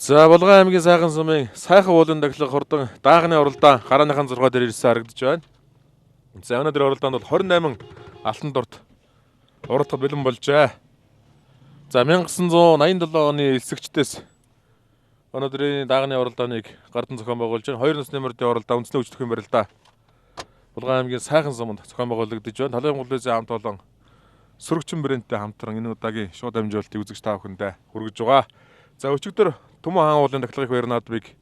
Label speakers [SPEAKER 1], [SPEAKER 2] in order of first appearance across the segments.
[SPEAKER 1] За Булган аймгийн сайхан сумын сайхан уулын дахилга хурдан даагны уралдаан гарааныхан 6 дээр ирсэн харагдаж байна. За өнөөдөр уралдаанд бол 28 алтан дурт уралдах бэлэн болжээ. За 1987 оны элсэгчдээс өнөөдрийн даагны уралдааныг гардан зохион байгуулж байна. 2 насны мөрдийн уралдаан үндэсний хүч төрхийн барилдаа Булган аймгийн сайхан суманд зохион байгуулагдаж байна. Талын гулбэзээ хамт олон сөрөгчин брэндтэй хамтран энэ удаагийн шууд амжуулалтыг үзэгч та бүхэндээ хүргэж байгаа. За өчигдөр Төмөн хаан уулын дахилгын Вернадбыг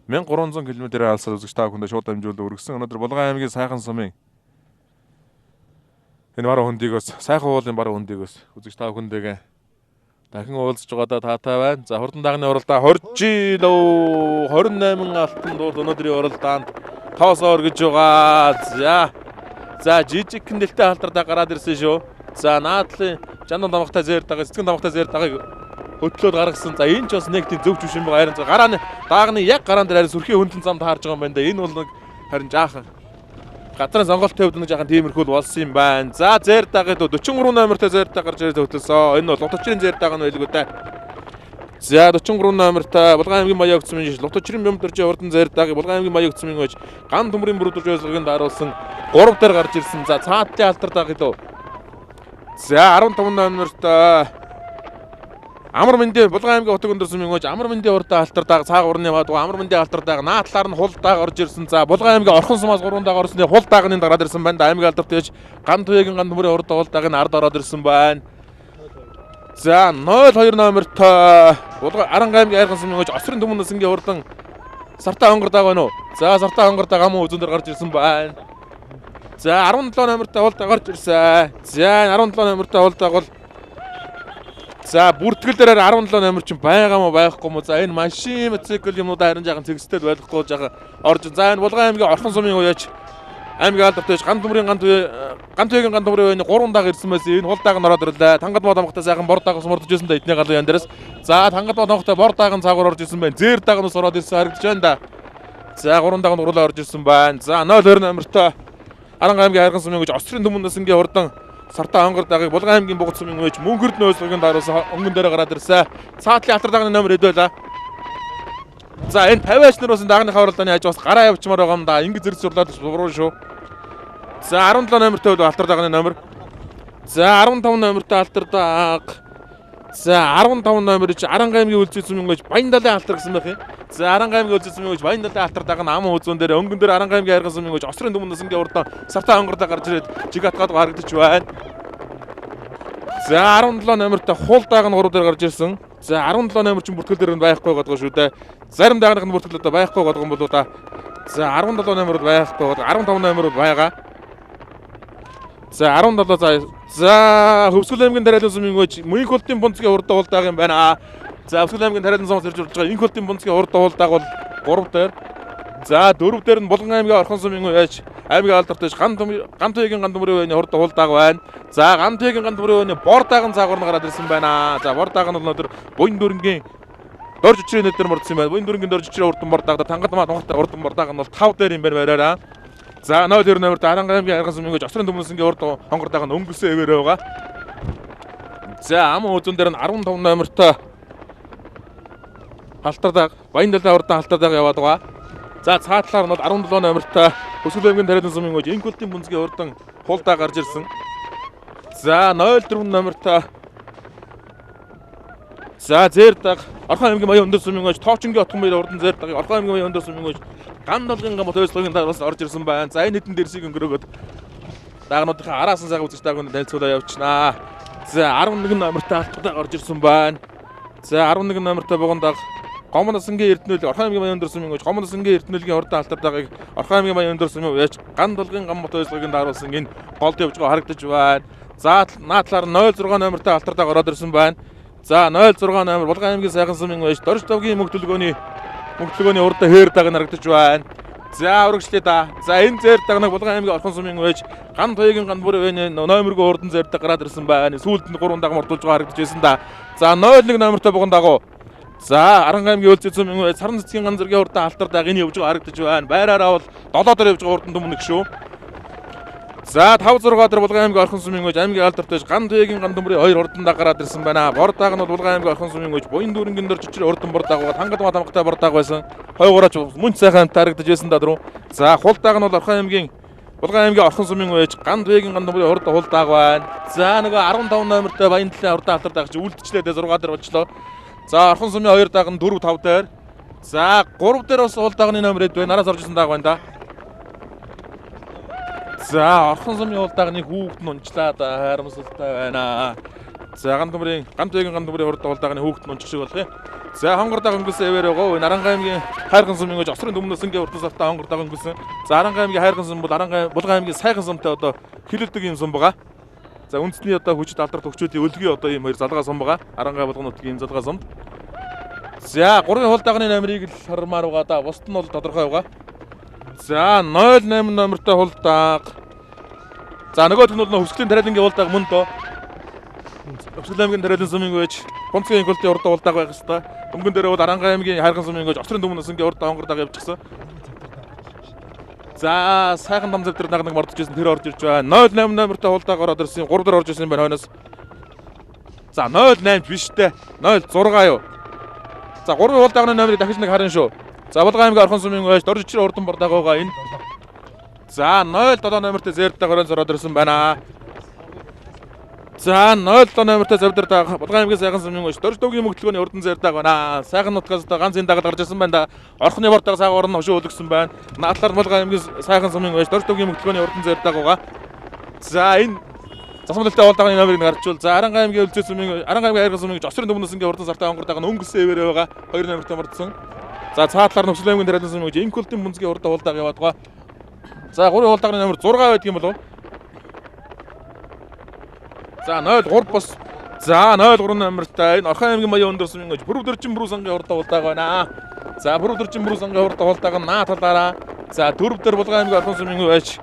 [SPEAKER 1] 1300 км-ээр алсаар үзэгч та бүхэндээ шууд амжуулалт өргөсөн. Өнөөдөр Булган аймгийн сайхан сумын энэ баруун хөндийгөөс сайхан уулын баруун хөндийгөөс үзэгч та бүхэндээ дахин уулзж байгаадаа таатай байна. За хурдан дагны уралдаан 28 алтан дурт өнөөдрийн уралдаанд тоосоо өргөж байгаа. За жижиг хэмнэлтэй халтардаа гараад ирсэн шүү. За наадлын жандан тамхтай зээр дагаа, эцгэн тамхтай зээр дагааг хөтлөөд гаргасан. За энэ ч бас нэг тийм зөв жүшин байгаа. Харин гарааны даагны яг гараан дээр харин сүрхийн хөндлөн замд харж байгаа юм байна да. Энэ бол нэг харин жаахан гадрын сонголтын хувьд нэг жаахан тиймэрхүү болсон юм байна. За зээр дагаад 43 номертой зээр даг гарч ирээд хөтлөсөн. Энэ бол луточрын зээр даг нь байлгүй да. За 43 номертой Булган аймгийн маяг өгцмийн жишээ луточрын бямдэржээ урдан зээр даг Булган аймгийн маяг өгцмийн гэж ган төмрийн бүрдүүлж ажиллагаанд харуулсан 3 дээр гарч ирсэн. За цаатлын алтар даг илүү. За 15 номертой Амар мэндийн Булган аймгийн утга өндөр сүмийн гож Амар мэндийн урдаа алтардаг цааг урны бадгаа Амар мэндийн алтардаг наадлаар нь хулдааг орж ирсэн. За Булган аймгийн орхон сумаас 3 дааг орсны хулдаагны дараад ирсэн байна. Аймгийн алдарт ээж ган туягийн ган төмрийн урдаа хулдааг нь ард ороод ирсэн байна. За 02 номертой Булган Аранга аймгийн айрхан сумийн гож Осрын төмөн насангийн урдан Сартаа хонгордаг байна уу? За Сартаа хонгордаг амуу үзүүн дээр гарч ирсэн байна. За 17 номертой хулдааг гарч ирсэн. За 17 номертой хулдааг бол за бүртгэл дээр 17 номер чинь байгаа мó байхгүй мó. За энэ машин мотоцикл юмудаа харин жаахан цэгцтэй байхгүй жаахан орж. За энэ Булган аймгийн орхон сумын уяач аймгийн алдарт ган төмрийн ган туягийн ган төмрийн 3 дааг ирсэн байсан. Энэ хулдааг нь ороод ирлээ. Тангадмаа тамхтай сайхан бор даагаас мордож ирсэн да эдний галын ян дээрээс. За тангадмаа тамхтай бор дааг нь цаагаар орж ирсэн байна. Зээр дааг нь ороод ирсэн харагдаж байна да. За 3 дааг нь уруулаа орж ирсэн байна. За 02 номертой Аранга аймгийн айрхан сумын гэж Осрын төмөн насангийн хурдан Сартаа хонгор дагааг Булган аймгийн бугц сумын ээж мөнгөрд нөөцлөгийн даруйсан өнгөн дээр гараад ирсэн. Цаатлын алтар дагны номер хэдвэлээ. За энэ 50-аач нар бас дагны хавралдааны хаж бас гараа явчмаар байгаа юм да. Ингэ зэрэг сурлаад буруу шүү. За 17 номертой алтар дагны номер. За 15 номертой алтар даг. За 15 номер чи Аранга аймгийн үлзий сумын ээж Баяндалын алтар гэсэн байх юм. За Аранга аймгийн үлзий сумын ээж Баяндалын алтар даг нь ам үзүүн дээр өнгөн дээр Аранга аймгийн айрхан сумын ээж Осрын төмөн насангийн урдаа Сартаа хонгордоо гарч ирээд жиг атгаад харагдаж байна. За 17 номертой хулдааг нь 3 дээр гарч ирсэн. За 17 номер чинь бүртгэл дээр нь байхгүй гадгаа шүү дээ. Зарим даагных нь бүртгэл одоо байхгүй гадгаа юм болоо та. За 17 номер байхгүй 15 номер байгаа. За 17 за Хөвсгөл аймгийн Тариалан сумын ээж Мөнх ултын бунцгийн урдаа хулдааг юм байна. За Хөвсгөл аймгийн Тариалан сумаас ирж байгаа энэ ултын бунцгийн урдаа хулдааг бол 3 дээр. За 4 дээр нь Булган аймгийн орхон сумын ээж аймгийн алдарт ээж ган туягийн ган төмрийн үеийн урдаа хулдааг байна. За ган туягийн ган төмрийн үеийн бор дааган цаагаар нь гараад ирсэн байна. За бор дааг нь өнөөдөр буян дүрэнгийн дорж өчрийн дээр мордсон юм байна. Буян дүрэнгийн дорж өчрийн урдан бор дааг тангадмаа тунхтай урдан бор дааг нь бол 5 дээр юм байна бариараа. За 02 номерт Аранга аймгийн айрхан сумын ээж Осрын төмөн насангийн урд хонгор дааг нь өнгөсөн эвээрээ байгаа. За ам үзүүн дээр нь 15 номертой халтар дааг Баяндалын урдан халтар дааг яваад байгаа. За цаатлаар нь 17 номертой Хөвсгөл аймгийн Тариалан сумын ээж Инкултын бунцгийн урдан хулдаа гарч ирсэн. За 04 номертой за зээр даг Орхон аймгийн Маяг өндөр сумын ээж Тоочингийн отгон баяр урдан зээр даг Орхон аймгийн Маяг өндөр сумын ээж ган долгын гам тойслогийн дараас орж ирсэн байна. За энэ хэдэн дэрсийг өнгөрөөгд даагнуудынхаа араасан цаг үзэж даагнууд танилцуулаа явуулнаа. За 11 номертой алтартай орж ирсэн байна. За 11 номертой буган даг Гомон насангийн Эрдэнэл Орхон аймгийн Маяг өндөр сумын ээж Гомон насангийн Эрдэнэлгийн урдан алтар дагааг Орхон аймгийн Маяг өндөр сумын ээж ган долгын гам тойслогийн даруулсан энэ голд явж байгаа харагдаж байна. За наадлаар 06 номертой алтар даг ороод ирсэн байна. За 06 номер Булган аймгийн сайхан сумын ээж Дорж тавгийн мөнгөлгөөний урдаа хээр даг харагдаж байна. За урагшлаа да. За энэ зээр дагнаг Булган аймгийн орхон сумын ээж ган туягийн ган бүрийн номергүй урдан зээр даг гараад ирсэн байна. Сүүлд нь 3 даг мордуулж байгаа харагдаж байсан да. За 01 номертой буган дагуу. За Аранга аймгийн үлзий сумын ээж Саран цэцгийн ган зэргийн урдаа алтар даг энэ явж байгаа харагдаж байна. Байраараа бол 7 дээр явж байгаа урдан төмөнөг шүү. За 5-6 дээр Булган аймгийн Орхон сумын гүйж аймгийн алдартай Ган Туягийн Ган Төмрийн 2 урдандаа гараад ирсэн байна. Бордааг нь Булган аймгийн Орхон сумын гүйж Буян дүүрэнгийн дор жижиг урдан бордааг хангад хамгатай бордааг байсан. Хойгоорооч мөн сайхан харагдаж байсан да дөрөв. За хулдааг нь бол Орхон аймгийн Булган аймгийн Орхон сумын гүйж Ган Туягийн Ган Төмрийн урд хулдааг байна. За нөгөө 15 номертой Баян талын урдан алтардаг чи үлдчихлээ 6 дээр болчлоо. За Орхон сумын 2 дааг нь 4 5 дээр. За 3 дээр бас хулдаагны номер хэд байна. Араас орж исэн дааг байна да. За Орхон сумын хулдаагны хүүхэд нь унчлаад хайрамсалтай байна. За Ган Төмрийн Ган Төмрийн урд хулдаагны хүүхэд нь унчих шиг болох юм. За хонгордог өнгөсөн эвэр байгаа. Наранга аймгийн хайрхан сумын гож осрын дүмнөөс ингээ урдас автаа хонгордог өнгөсөн. За Аранга аймгийн хайрхан сум бол Булган аймгийн сайхан сумтай одоо хилэлдэг юм сум байгаа. За үндэсний одоо хүчит алдарт өгчүүдийн өлгийн одоо ийм хоёр залгаа сум байгаа. Аранга Булган нутгийн ийм залгаа сум. За 3 хулдаагны номерыг л хармаар байгаа да. Бусд нь бол тодорхой байгаа. За 08 номертой хулдааг. За нөгөөх нь бол Хөвсгөлийн тариалангийн хулдааг мөн доо. Хөвсгөл аймгийн тариалан сумын гүйж Бонцгийн хулдын урд хулдааг байх хэвээр. Дөнгөн дээр бол Аранга аймгийн хайрхан сумын гүйж Осрын дүмнөөс ингээ урд хонгордог явчихсан. За сайхан там зэвтэр нэг мордож ирсэн тэр орж ирж байна. 08 номертой хулдааг ороод ирсэн. 3 дээр орж ирсэн байна хойноос. За 08 биш дээ. 06 юу. За 3 хулдаагны номерыг дахиж нэг харна шүү. За Булган аймгийн Орхон сумын гүйж дор жичрийн урдан бордааг байгаа энэ. За 07 номертой зэрдэг орон зороод ирсэн байна. За 07 номертой завдардаг Булган аймгийн сайхан сумын гүйж дорж дуугийн мөгтлгөөний урдан зэрдэг байна. Сайхан нутгаас ганц энэ дагаад гарч ирсэн байна да. Орхны бордааг сайхан орон хошуу өлгсөн байна. Наадлаар Булган аймгийн сайхан сумын гүйж дорж дуугийн мөгтлгөөний урдан зэрдэг байгаа. За энэ засмалтай хулдаагны номерыг гарчвал за Аранга аймгийн өлзөө сумын Аранга аймгийн хайрхан сумын гүйж Осрын дүмнөөс ингээ урдан сартаа хонгордог нь өнгөсөн эвэр байгаа. 2 номертой мордсон. За цаатлаар Хөвсгөл аймгийн тариалан сумын гүйж инкултын мөнзгийн урдан хулдааг яваад байгаа. За 3 хулдаагны номер 6 байдаг юм болов. За 03 бас за 03 номертай энэ Орхон аймгийн Баян өндөр сумын гүйж Бүрв дөржин бүрүү сангийн урдан хулдааг байна. За Бүрв дөржин бүрүү сангийн урдан хулдааг нь наа талаараа. За 4 дээр Булган аймгийн Орхон сумын гүйж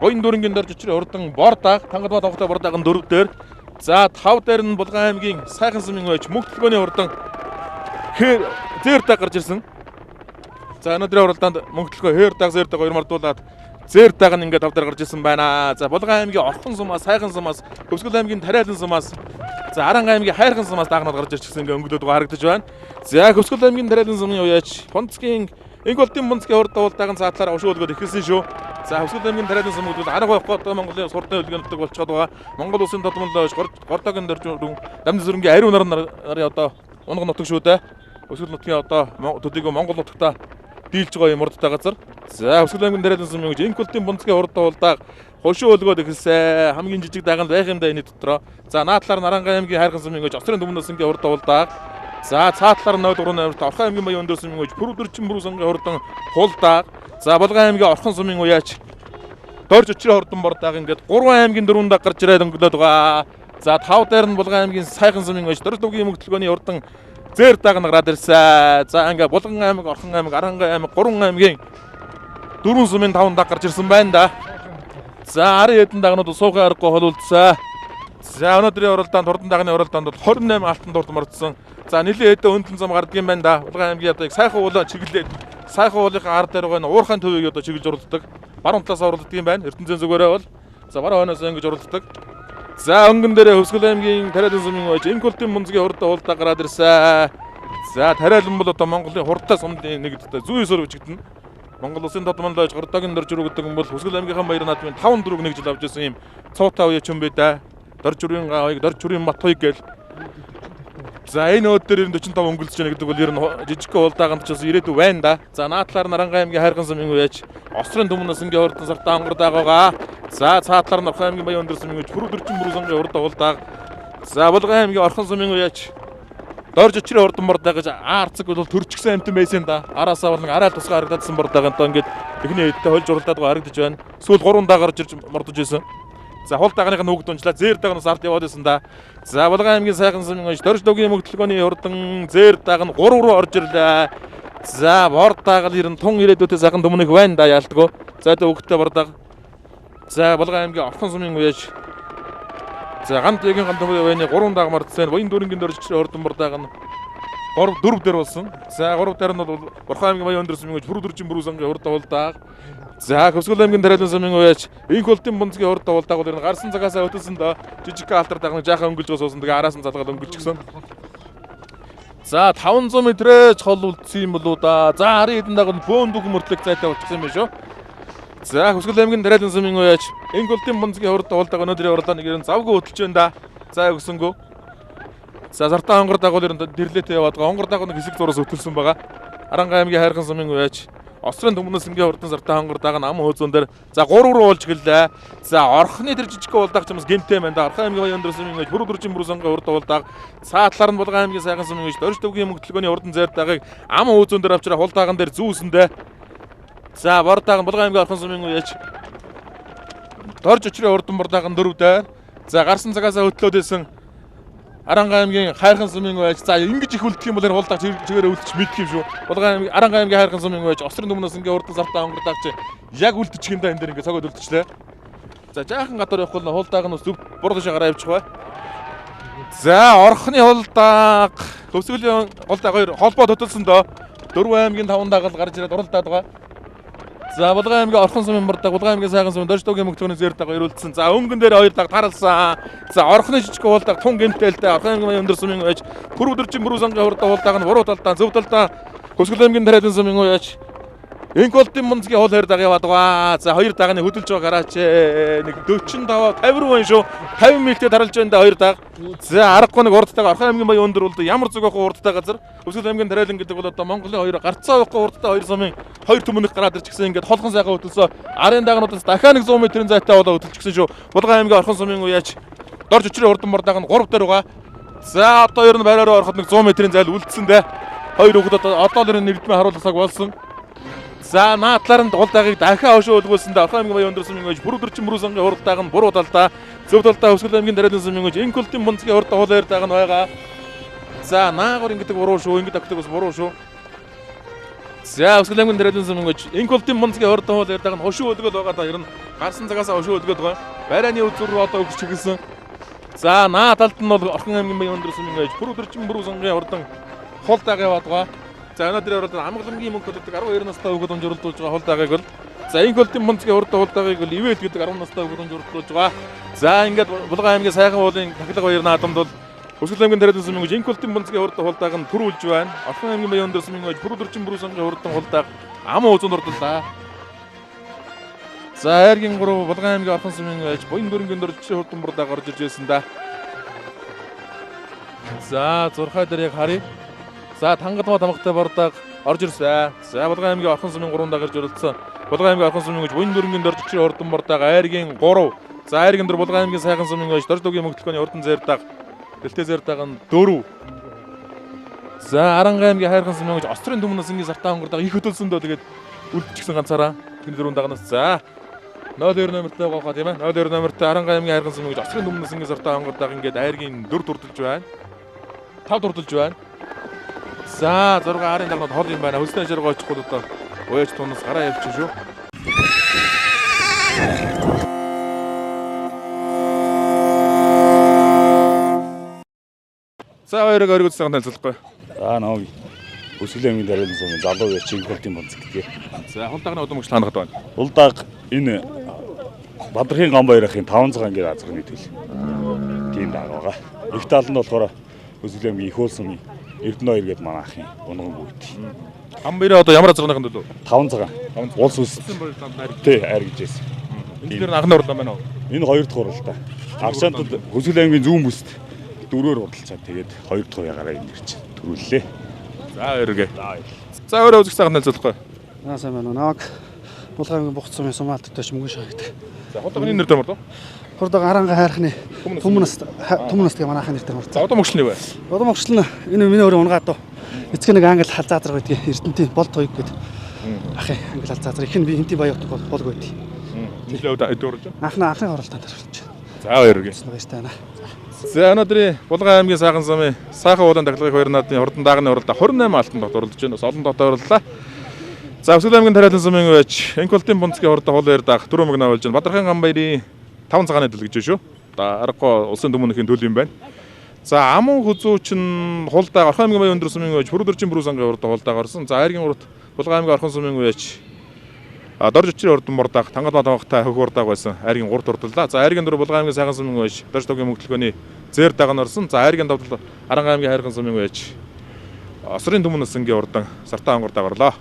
[SPEAKER 1] Буян дүүрэнгийн дор жичрийн урдан бордааг тангадбаа тоглохтой бордааг нь 4 дээр. За 5 дээр нь Булган аймгийн сайхан сумын гүйж мөнхтлгөөний урдан зэрдэг гарч ирсэн. За өнөөдрийн уралдаанд мөнхтлгөө хээрдэг зэрдэг хоёр мардуулаад зэрдэг нь ингээд 5 дээр гарч ирсэн байна. За Булган аймгийн Орхон сумаас сайхан сумаас Хөвсгөл аймгийн тариалан сумаас за Аранга аймгийн хайрхан сумаас даагнаад гарч ирчихсэн ингээд өнгөлөд байгаа харагдаж байна. За Хөвсгөл аймгийн тариалан сумын уяач Бонцгийн Инголтын Бонцгийн урд хулдааг нь цаатлаар ушуулгад ихэлсэн шүү. За Хөвсгөл аймгийн тариалан сумууд арга байхгүй одоо Монголын суртан хөлгөөнөдөг болчиход байгаа. Монгол улсын тодмоллооч гордогийн дөржин дамжин сүрэнгийн ариун нарын одоо унган нутаг шүү дээ. Хөвсгөл нутгийн одоо төдийгөө Монгол нутагта дийлж байгаа юм урдтай газар. За Хөвсгөл аймгийн тариалан сумын гүйж Инголтын Бонцгийн урд хулдааг хошуу өлгөөд ихэлсэн. Хамгийн жижиг даганд байх юм да энэ дотроо. За наадлаар Аранга аймгийн хайрхан сумын гүйж Осрын дүмнөөс ингээ урд хулдааг. За цаатлаар 03 номертой Орхон аймгийн Баян өндөр сумын гүйж Бүрв дөржин бүрүү сангийн урдан хулдааг. За Булган аймгийн Орхон сумын уяач дорж өчрийн урдан бордааг ингээд 3 аймгийн 4 даг гарч ирээд өнгөлөд байгаа. За 5 дээр нь Булган аймгийн сайхан сумын гүйж дорж дуугийн мөгтлгөөний урдан зэрдэг нь гараад ирсэн. За ингээд Булган аймаг, Орхон аймаг, Аранга аймаг 3 аймгийн 4 сумын 5 даг гарч ирсэн байна да. За 10 хэдэн дагнууд суухан аргагүй холуулдсан. За өнөөдрийн уралдаанд хурдан дагны уралдаанд бол 28 алтан дурд мордсон. За нэлээд хэдэн өндлөн зам гардаг юм байна да. Булган аймгийн одоо сайхан уулаа чиглэлээд сайхан уулынхаа ард дээр байгаа уурхайн төвийг одоо чиглэж уралддаг. Баруун талаас уралддаг юм байна. Эрдэнэзэн зүгээрээ бол за баруун хойноос ингэж уралддаг. За өнгөн дээр Хөвсгөл аймгийн тариалан сумын гүйж Инкултын мөнзгийн урд хулдааг гараад ирсэн. За тариалан бол одоо Монголын хурдтай сумын нэг зүй сөр бичигдэнэ. Монгол улсын тодмоллооч гордогийн дор журуу гэдэг нь бол Хөвсгөл аймгийнхаа баяр наадмын 5 дөрөв нэг жил авч ирсэн юм цуутай уяач юм бэ да. Дор журийн гаыг, дор журийн мат хоёг гээл. За энэ өөд дээр 45 өнгөлдөж байна гэдэг бол ер нь жижиг хулдааганд ч бас ирээдүй байна да. За наадлаар Аранга аймгийн хайрхан сумын уяач Осрын дүмнөөс ингээ урдан сартаа хонгордог байгаа. За цаатлаар нь Орхон аймгийн Баян өндөр сумын гүйж Бүрв дөржин бүрүү сангийн урд хулдааг. За Булган аймгийн Орхон сумын уяач дорж өчрийн урдан бордааг гэж аарцэг бол төрчихсөн амтан байсан да. Араасаа бол нэг арай тусгай харагдсан бордааг одоо ингээд эхний хэдтэй хольж уралдаад байгаа харагдаж байна. Сүүл 3 даа гарч ирж мордож байсан. За хулдаагных нь үг дунжлаа зэрдэг нь ард яваад байсан да. За Булган аймгийн сайхан сумын гүйж дорж дуугийн мөгтлгөөний урдан зэрдэг нь 3 руу орж ирлээ. За бордааг л ер нь тун ирээдүйтэй сайхан дүмнэх байна да яалтгүй. За тэ өгтөй бордааг. За Булган аймгийн Орхон сумын гүйж за Ган Туягийн Ган Төмрийн 3 дааг мордсон. Буян дүүрэнгийн дор жичрийн урдан бордааг нь 4 дээр болсон. За 3 дээр нь бол Бурхан аймгийн Баян Өндөр Сүмийн Пүрэв Дөржин Бүрүү сангийн урд давалдааг. За Хөвсгөл аймгийн Тариалан Сүмийн ууяч энх болтын бунцгийн урд давалдааг бол гарсан цагаасаа өтөлсөндөө жижиг алтар дагныг жаахан өнгөлж госоосон. Тэгээ араас нь залгаад өнгөлчихсөн. За 500 м-ээс хол үлдсэн юм болоо да. За 10 хэдэн дагуу бөөн дүг мөртлөг зайтай болчихсон юм шүү. За Хөвсгөл аймгийн Тариалан Сүмийн ууяч энх болтын бунцгийн урд давалдааг өнөөдрийн уралдааны гэрэн завгүй хөтөлж байна да. За өгсөнгөө. За Зартаа хонгор дагуул дэрлэтээ яваад байгаа. Хонгор дагуул хэсэг зураас өтөлсөн байгаа. Аранга аймгийн Хайрхан Сүмийн ууяч Осрын Төмнөс ингийн хурдан Зартаа хонгор даг ам хөөзөн дээр за 3 руу уулж гэлээ. За орхны тэр жижиг уулдаг чамс гэмтэй байна да. Орхон аймгийн Баян Өндөр Сүмийн ууяч Пүрэв Дөржин Бүрүү сангийн урд уулдаг. Цаатлаар нь Булган аймгийн Сайхан Сүмийн ууяч Дорж төвгийн мөнгөтлөгөөний урдан зайр дагыг ам хөөзөн дээр авчраа хул даган дээр зүүсэндээ. За бор даган Булган аймгийн Орхон Сүмийн ууяч Дорж өчрөө урдан бор даган 4 дээр. За гарсан цагаасаа хөтлөөдсэн Аранга аймгийн Хайрхан Сүмийн ууяч за ингэж их үлдэх юм бол хулдаг чигээр үлдчих мэдэх юм шүү. Булган аймгийн Аранга аймгийн Хайрхан Сүмийн ууяч Осрын Төмнөс ингийн урдан Зартаа хонгор даг чи яг үлдчих юм да энэ дээр ингэ цогод үлдчихлээ. За жаахан гадар явахгүй хулдаг нь зөв буруу шаа гараа явчих бай. За орхны хулдаг Хөвсгөлийн хулдаг 2 холбоо төтөлсөндөө 4 аймгийн 5 дагаад гарч ирээд уралдаад байгаа. За Булган аймгийн Орхон Сүмийн мурдаг Булган аймгийн Сайхан Сүмийн Дорж төвгийн мөнгөтгөөний зэр даг ирүүлсэн. За өнгөн дээр 2 даг таралсан. За орхны жижиг уулдаг тун гэмтэлтэй Орхон аймгийн Баян Өндөр Сүмийн ууяч Пүрэв Дөржин Бүрүү сангийн урд уулдаг нь буруу талдаа зөв талдаа Хөвсгөл аймгийн Тариалан Сүмийн ууяч энх болтын бунцгийн хол 2 даг яваад байгаа. За 2 дагны хөдөлж байгаа гараач нэг 45 50 руу байна шүү. 50 м-тэй таралж байна да 2 даг. За аргагүй нэг урдтайгаа Орхон аймгийн Баян Өндөр бол ямар зүг авах урдтай газар. Хөвсгөл аймгийн Тариалан гэдэг бол одоо Монголын 2 гарцаа авахгүй урдтай 2 сумын 2 төмөнөх гараад ирчихсэн ингээд холхон сайхан хөдөлсөө арын дагнуудаас дахиад нэг 100 м-ийн зайтай болоо хөдөлчихсөн шүү. Булган аймгийн Орхон Сүмийн ууяч Дорж өчрөө урдан бор даг нь 3 дээр байгаа. За одоо ер нь байраараа ороход нэг 100 м-ийн зайл үлдсэн дээ. 2 хүүхэд одоо л нэгдмээ харуулсаг болсон. За наадлаар нь дуулдагыг дахиад хошоо өлгүүлсэн дээ. Орхон аймгийн Баян Өндөр Сүмийн ууяч Пүрэв Дөржин Бүрүү сангийн уралдааг нь буруу талдаа зөв талдаа Хөвсгөл аймгийн Тариалан Сүмийн ууяч энх болтын бунцгийн урд хол 2 даг нь байгаа. За наагур ингэдэг буруу шүү. Ингэдэг агтдаг бас буруу шүү. За Хөвсгөл аймгийн Тариалан Сүмийн ууяч энх болтын бунцгийн урд хол 2 даг нь хошоо өлгөөл байгаа да. Ер нь гарсан цагаасаа хошоо өлгөөд байгаа. Байрааны үзүр рүү одоо өгч чиглэсэн. За наа талд нь бол Орхон аймгийн Баян Өндөр Сүмийн ууяч Пүрэв Дөржин Бүрүү сангийн урдан хол даг яваад байгаа. За өнөөдрийн уралдаанд амгалангийн мөнгө төлөдөг 12 настай хүүхэд өмжөрлүүлж байгаа хол дагыг бол за энх болтын бунцгийн урд хол дагыг бол ивэл гэдэг 10 настай хүүхэд өмжөрлүүлж байгаа. За ингээд Булган аймгийн Сайхан уулын тахилга баяр наадамд бол Хөвсгөл аймгийн Тариалан Сүмийн ууяч энх болтын бунцгийн урд хол даг нь төрүүлж байна. Орхон аймгийн Баян Өндөр Сүмийн ууяч Пүрэв Дөржин Бүрүү сангийн урдан хол даг ам уузын урдаллаа. За хайргийн 3 Булган аймгийн Орхон Сүмийн ууяч Буян дөрөнгийн дөржин хурдан бурдаа гарч ирж байсан да. За 6 дээр яг харъя. За тангадмаа тамгатай бордог орж ирсэн. За Булган аймгийн Орхон Сүмийн 3 дагаж оролцсон. Булган аймгийн Орхон Сүмийн ууяч Буян дөрөнгийн дөржин хурдан бордог айргийн 3. За айргийн 4 Булган аймгийн Сайхан Сүмийн ууяч Дорж төвгийн мөнгөтлөгөөний урдан зайр даг дэлтэй зайр даг нь 4. За Аранга аймгийн Хайрхан Сүмийн ууяч Осрын Төмнөс ингийн Зартаа хонгор даг их хөдөлсөндөө тэгээд үлдчихсэн ганцаараа тэр 4 дагнаас за 02 номертой байгаа тийм ээ. 02 номертой Аранга аймгийн Хайрхан Сүмийн ууяч Осрын Төмнөс ингийн Зартаа хонгор даг ингээд айргийн 4 дурдж байна. 5 дурдж байна. За 6 арын дагнууд хол юм байна. Хөлсний ажиргаа очихгүй одоо ууяч тунаас гараа явчих шүү. За хоёрыг өргөж сайхан танилцуулахгүй.
[SPEAKER 2] За нөө Хөвсгөл аймгийн Тариалан Сүмийн залуу яач энх болтын бунц гэдэг.
[SPEAKER 1] За хул дагны удам мөчл ханагд байна.
[SPEAKER 2] Хул даг энэ Бадрхийн Гамбаяр ахын 5 цагаан гээд азар нийтгэл. Тийм даг байгаа. Их тал нь болохоор Хөвсгөл аймгийн их уул сүмийн Эрдэнэ 2 гээд манай ахын унган бүгд.
[SPEAKER 1] Гамбаяр одоо ямар азаргын төлөө?
[SPEAKER 2] 5 цагаан. Улс үс. Тий, айр гэж байсан.
[SPEAKER 1] Энэ дээр анхны уралдаан байна уу?
[SPEAKER 2] Энэ 2 дахь уралдаан. Арчаанд Хөвсгөл аймгийн зүүн бүст 4-өр уралцаад тэгээд 2 дахь уяагаараа энэ ирж төрүүллээ.
[SPEAKER 1] За өргөө. За өөрөө үзэх сайхан танилцуулахгүй.
[SPEAKER 3] Аа сайн байна уу. Нааг Булган аймгийн Бухт сумын Сумаалттай ч мөнгө шаагдаг.
[SPEAKER 1] За хулдагны нэр дээр мөрдөө?
[SPEAKER 3] Хурдаг Аранга хайрхны Төмнөс тэгээ манай ахын нэртэй мөрдөө.
[SPEAKER 1] За удам мөчлөний бай.
[SPEAKER 3] Удам мөчлөн энэ миний өөрөө унгаад доо. Эцэг нэг англи халзаазар байдаг. Эрдэнтийн болт хоёг гээд ахын англи халзаазар. Их нь би энти баярдаг болг байдаг.
[SPEAKER 1] Нилээ өдөрж.
[SPEAKER 3] Анхны оролтонд оролцож.
[SPEAKER 1] За өргөө.
[SPEAKER 3] Баяртай байна.
[SPEAKER 1] За өнөөдрийн Булган аймгийн Сайхан Сүмийн Сайхан уулын тахилгын 2 наадмын хурдан дагны уралдаан 28 алтан дот оролцож байна. Бас олон дотоо орлоо. За Хөвсгөл аймгийн Тариалан Сүмийн ууяч энх болтын бунцгийн хурдан хол 2 даг 4 мөнгө авалж байна. Бадрхийн Гамбаярын 5 цагааны төлөв гэж шүү. Одоо аргагүй улсын төмөнхийн төлөв юм байна. За амун хүзүүчин хулдаа Орхон аймгийн Баян Өндөр сумын үеж Бүрдөржин бүрүү сангийн урд хулдаа гарсан. За Айргийн урд Булган аймгийн Орхон сумын үеж Дорж өчрийн урд мурдаг Тангал Батамгтай хөх урдаг байсан. Айргийн урд урдлаа. За Айргийн дөрөв Булган аймгийн Сайхан сумын үеж Дорж тогийн мөнгөлгөөний зэр даган орсон. За Айргийн давтал Аранга аймгийн Хайрхан сумын үеж Осрын Түмэн өсөнгийн урдан Сартаа онгор дагарлаа.